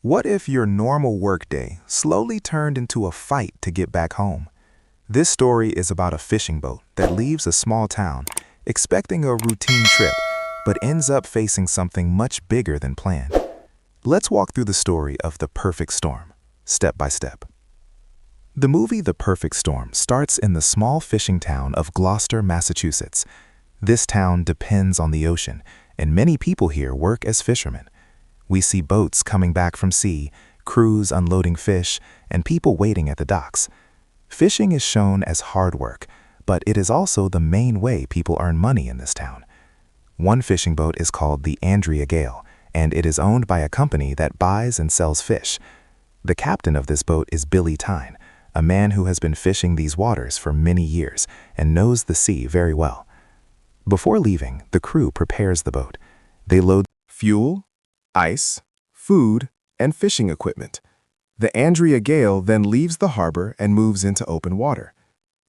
What if your normal workday slowly turned into a fight to get back home? This story is about a fishing boat that leaves a small town, expecting a routine trip, but ends up facing something much bigger than planned. Let's walk through the story of The Perfect Storm, step by step. The movie The Perfect Storm starts in the small fishing town of Gloucester, Massachusetts. This town depends on the ocean, and many people here work as fishermen. We see boats coming back from sea, crews unloading fish, and people waiting at the docks. Fishing is shown as hard work, but it is also the main way people earn money in this town. One fishing boat is called the Andrea Gale, and it is owned by a company that buys and sells fish. The captain of this boat is Billy Tyne, a man who has been fishing these waters for many years and knows the sea very well. Before leaving, the crew prepares the boat. They load fuel, ice, food, and fishing equipment. The Andrea Gale then leaves the harbor and moves into open water.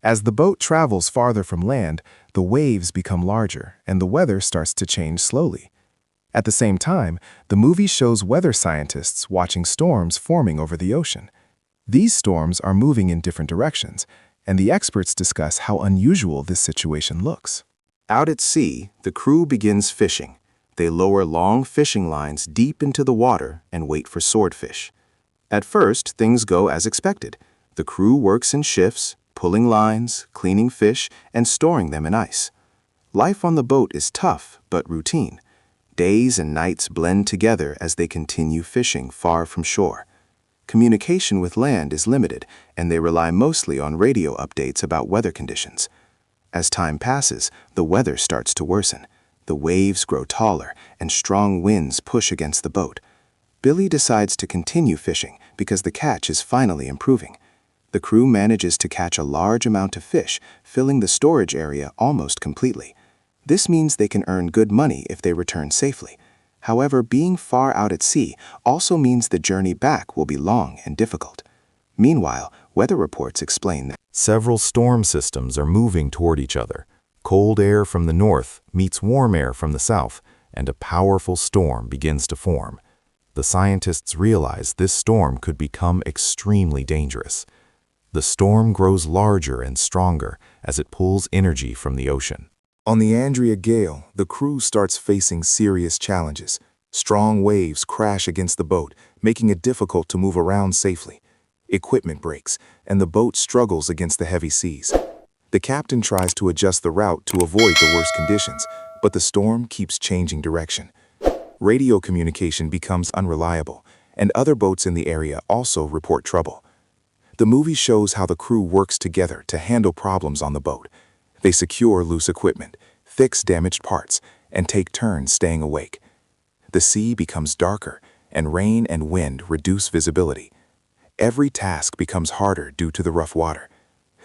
As the boat travels farther from land, the waves become larger and the weather starts to change slowly. At the same time, the movie shows weather scientists watching storms forming over the ocean. These storms are moving in different directions, and the experts discuss how unusual this situation looks. Out at sea, the crew begins fishing. They lower long fishing lines deep into the water and wait for swordfish. At first, things go as expected. The crew works in shifts, pulling lines, cleaning fish, and storing them in ice. Life on the boat is tough but routine. Days and nights blend together as they continue fishing far from shore. Communication with land is limited, and they rely mostly on radio updates about weather conditions. As time passes, the weather starts to worsen. The waves grow taller, and strong winds push against the boat. Billy decides to continue fishing because the catch is finally improving. The crew manages to catch a large amount of fish, filling the storage area almost completely. This means they can earn good money if they return safely. However, being far out at sea also means the journey back will be long and difficult. Meanwhile, weather reports explain that several storm systems are moving toward each other. Cold air from the north meets warm air from the south, and a powerful storm begins to form. The scientists realize this storm could become extremely dangerous. The storm grows larger and stronger as it pulls energy from the ocean. On the Andrea Gale, the crew starts facing serious challenges. Strong waves crash against the boat, making it difficult to move around safely. Equipment breaks, and the boat struggles against the heavy seas. The captain tries to adjust the route to avoid the worst conditions, but the storm keeps changing direction. Radio communication becomes unreliable, and other boats in the area also report trouble. The movie shows how the crew works together to handle problems on the boat. They secure loose equipment, fix damaged parts, and take turns staying awake. The sea becomes darker, and rain and wind reduce visibility. Every task becomes harder due to the rough water.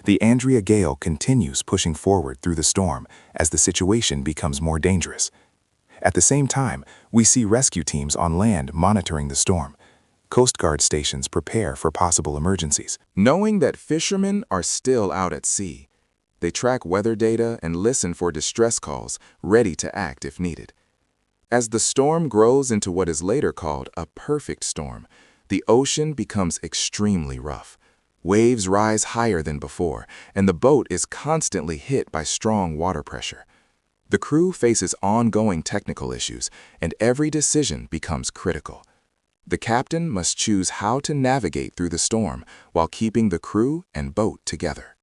The Andrea Gale continues pushing forward through the storm as the situation becomes more dangerous. At the same time, we see rescue teams on land monitoring the storm. Coast Guard stations prepare for possible emergencies. Knowing that fishermen are still out at sea, they track weather data and listen for distress calls, ready to act if needed. As the storm grows into what is later called a perfect storm, the ocean becomes extremely rough. Waves rise higher than before, and the boat is constantly hit by strong water pressure. The crew faces ongoing technical issues, and every decision becomes critical. The captain must choose how to navigate through the storm while keeping the crew and boat together.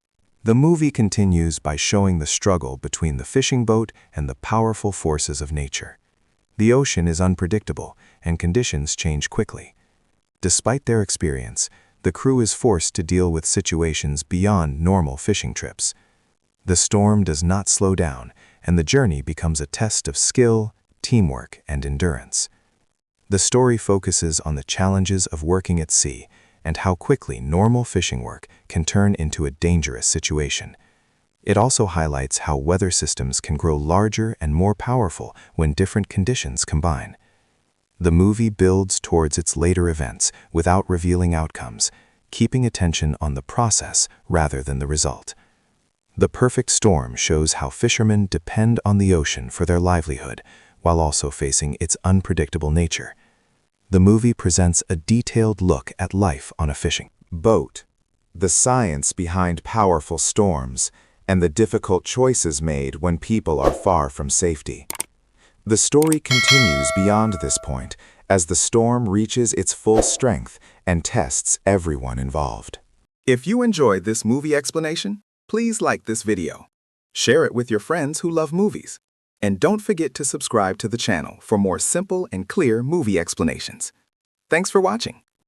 The movie continues by showing the struggle between the fishing boat and the powerful forces of nature. The ocean is unpredictable, and conditions change quickly. Despite their experience, the crew is forced to deal with situations beyond normal fishing trips. The storm does not slow down, and the journey becomes a test of skill, teamwork, and endurance. The story focuses on the challenges of working at sea and how quickly normal fishing work can turn into a dangerous situation. It also highlights how weather systems can grow larger and more powerful when different conditions combine. The movie builds towards its later events without revealing outcomes, keeping attention on the process rather than the result. The Perfect Storm shows how fishermen depend on the ocean for their livelihood, while also facing its unpredictable nature. The movie presents a detailed look at life on a fishing boat, the science behind powerful storms, and the difficult choices made when people are far from safety. The story continues beyond this point as the storm reaches its full strength and tests everyone involved. If you enjoyed this movie explanation, please like this video. Share it with your friends who love movies. And don't forget to subscribe to the channel for more simple and clear movie explanations. Thanks for watching.